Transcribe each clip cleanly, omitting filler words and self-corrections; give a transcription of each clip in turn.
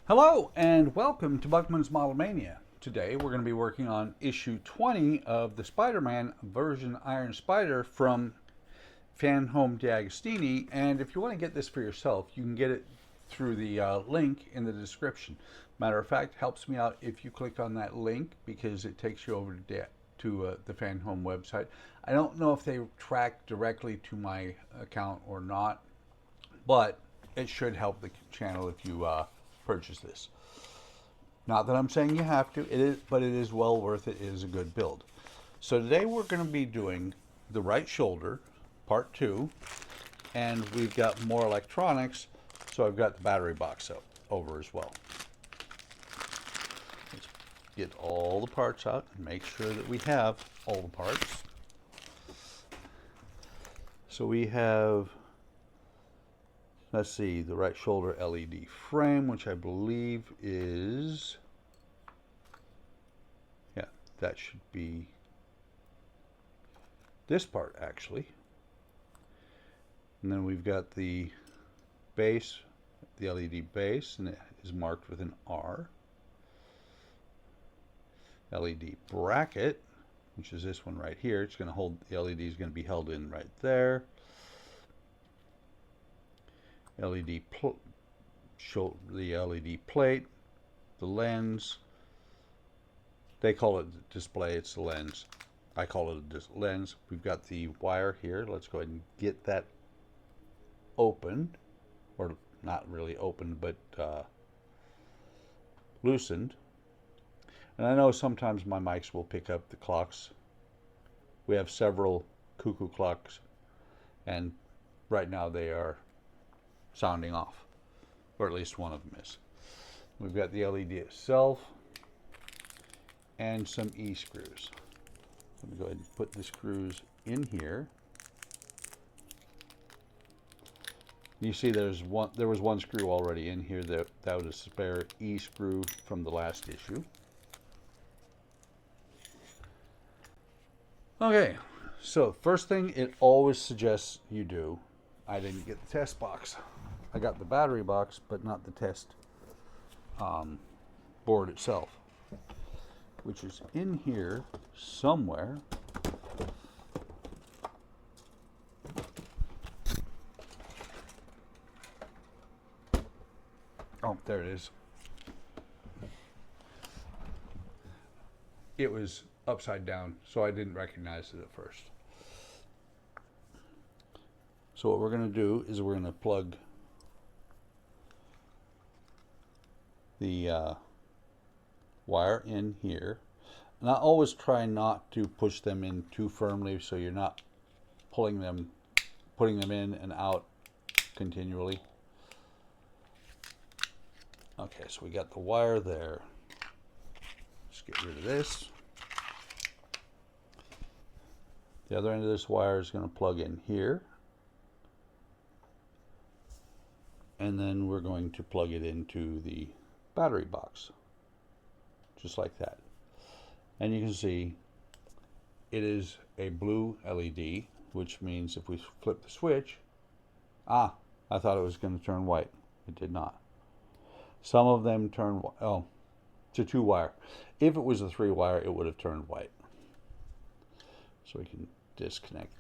Hello and welcome to Buckman's Model Mania. Today we're going to be working on issue 20 of the Spider-Man version Iron Spider from Fanhome D'Agostini. And if you want to get this for yourself, you can get it through the link in the description. Matter of fact, helps me out if you click on that link because it takes you over to the Fanhome website. I don't know if they track directly to my account or not, but it should help the channel if you purchase this. Not that I'm saying you have to, it is, but it is well worth it. It is a good build. So today we're going to be doing the right shoulder, part 2, and we've got more electronics, so I've got the battery box over as well. Let's get all the parts out and make sure that we have all the parts. So we have, let's see, the right shoulder LED frame, which I believe is, yeah, that should be this part actually. And then we've got the base, the LED base, and it is marked with an R. LED bracket, which is this one right here. It's going to hold, the LED is going to be held in right there. Show the LED plate, the lens. They call it display, it's the lens. I call it a lens. We've got the wire here. Let's go ahead and get that opened, or not really opened, but loosened. And I know sometimes my mics will pick up the clocks. We have several cuckoo clocks, and right now they are sounding off, or at least one of them is. We've got the LED itself and some E-screws. Let me go ahead and put the screws in here. You see there was one screw already in here. That was a spare E-screw from the last issue. Okay, so first thing it always suggests you do, I didn't get the test box. I got the battery box, but not the test board itself, which is in here somewhere. Oh, there it is. It was upside down, so I didn't recognize it at first. So what we're going to do is we're going to plug the wire in here. And I always try not to push them in too firmly so you're not putting them in and out continually. Okay, so we got the wire there. Let's get rid of this. The other end of this wire is going to plug in here. And then we're going to plug it into the battery box, just like that. And you can see it is a blue LED, which means if we flip the switch, I thought it was going to turn white. It did not. Some of them turn, oh, it's a 2-wire. If it was a 3-wire, it would have turned white. So we can disconnect.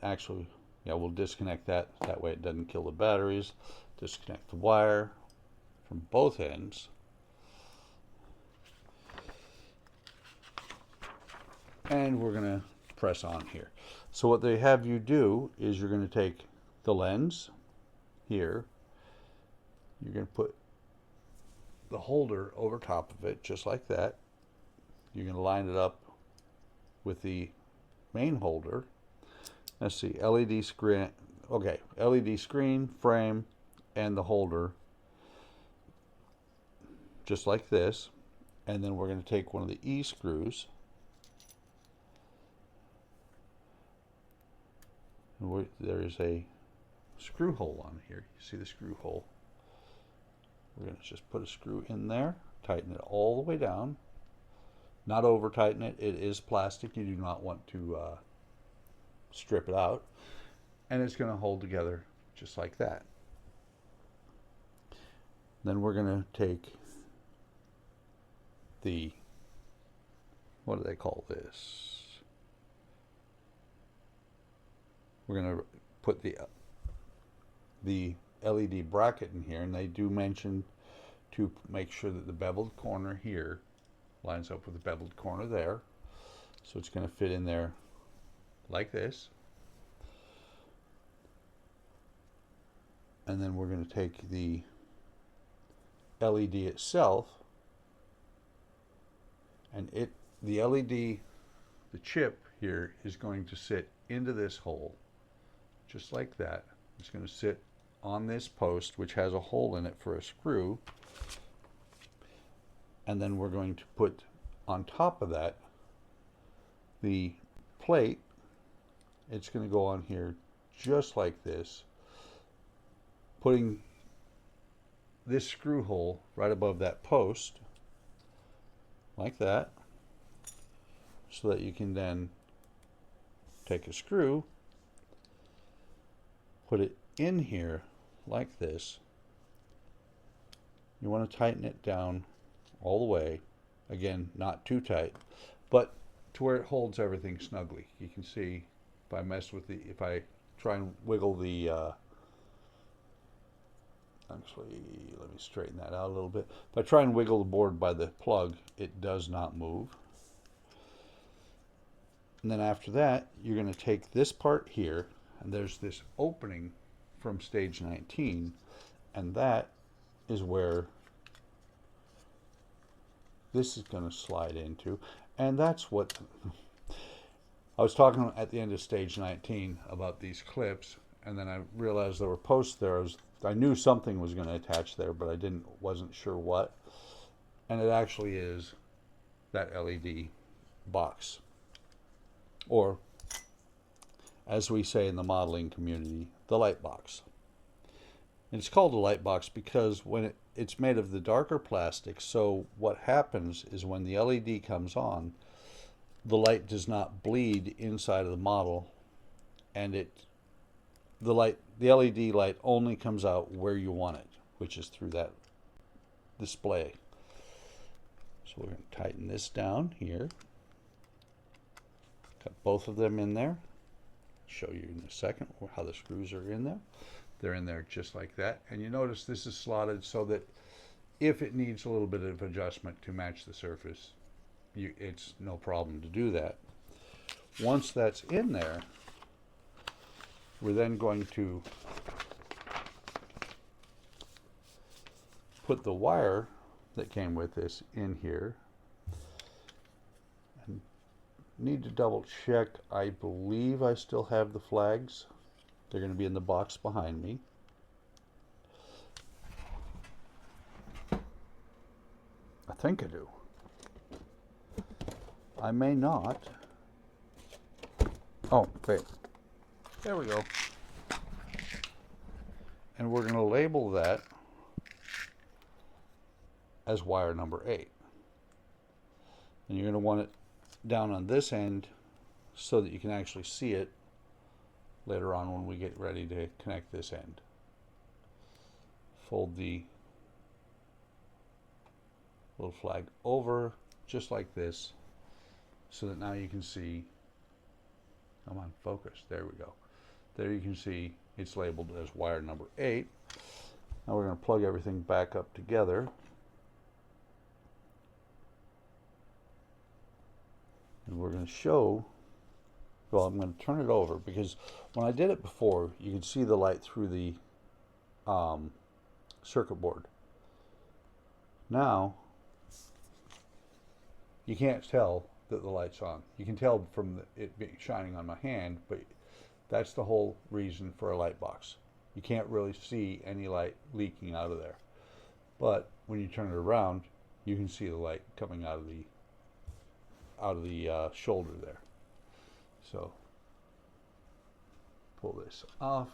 Actually, yeah, we'll disconnect that. That way it doesn't kill the batteries. Disconnect the wire from both ends. And we're going to press on here. So what they have you do is you're going to take the lens here. You're going to put the holder over top of it, just like that. You're going to line it up with the main holder. Let's see, LED screen. Okay, LED screen, frame, and the holder, just like this. And then we're going to take one of the E-screws. There is a screw hole on here. You see the screw hole? We're going to just put a screw in there, tighten it all the way down. Not over tighten it. It is plastic. You do not want to strip it out. And it's going to hold together just like that. Then we're going to take the, what do they call this? We're going to put the LED bracket in here, and they do mention to make sure that the beveled corner here lines up with the beveled corner there. So it's going to fit in there like this. And then we're going to take the LED itself, and the LED, the chip here, is going to sit into this hole, just like that. It's going to sit on this post, which has a hole in it for a screw. And then we're going to put on top of that the plate. It's going to go on here just like this, putting this screw hole right above that post, like that, so that you can then take a screw, put it in here like this. You want to tighten it down all the way. Again, not too tight, but to where it holds everything snugly. You can see if I mess with if I try and wiggle the, actually, let me straighten that out a little bit. If I try and wiggle the board by the plug, it does not move. And then after that, you're going to take this part here, and there's this opening from stage 19, and that is where this is going to slide into. And that's what I was talking at the end of stage 19 about these clips, and then I realized there were posts there. I knew something was going to attach there, but I wasn't sure what. And it actually is that LED box, or as we say in the modeling community, the light box. And it's called a light box because when it's made of the darker plastic, so what happens is when the LED comes on, the light does not bleed inside of the model, and the LED light only comes out where you want it, which is through that display. So we're going to tighten this down here. Got both of them in there. Show you in a second how the screws are in there. They're in there just like that. And you notice this is slotted so that if it needs a little bit of adjustment to match the surface, it's no problem to do that. Once that's in there, we're then going to put the wire that came with this in here. And need to double check. I believe I still have the flags. They're going to be in the box behind me. I think I do. I may not. Oh, wait. There we go. And we're going to label that as wire number 8. And you're going to want it down on this end so that you can actually see it later on when we get ready to connect this end. Fold the little flag over just like this so that now you can see, come on, focus, there we go. There you can see it's labeled as wire number 8. Now we're going to plug everything back up together. And we're going to show, well, I'm going to turn it over because when I did it before, you could see the light through the circuit board. Now, you can't tell that the light's on. You can tell from it being shining on my hand, but that's the whole reason for a light box. You can't really see any light leaking out of there. But when you turn it around, you can see the light coming out of the shoulder there. So pull this off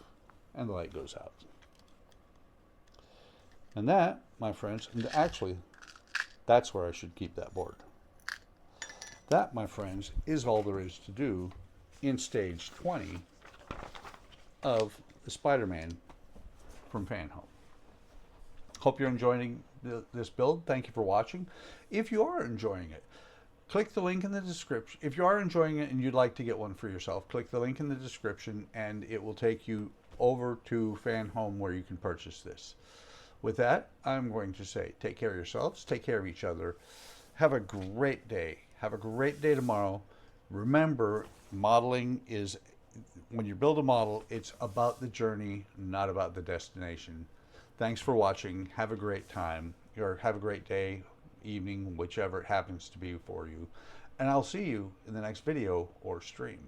and the light goes out. And that, my friends, and actually that's where I should keep that board. That, my friends, is all there is to do in stage 20 of the Spider-Man from Fanhome. Hope you're enjoying this build. Thank you for watching. If you are enjoying it, click the link in the description. If you are enjoying it and you'd like to get one for yourself, click the link in the description and it will take you over to Fanhome where you can purchase this. With that, I'm going to say take care of yourselves, take care of each other. Have a great day. Have a great day tomorrow. Remember, modeling is, when you build a model, it's about the journey, not about the destination. Thanks for watching. Have a great time, or have a great day, evening, whichever it happens to be for you. And I'll see you in the next video or stream.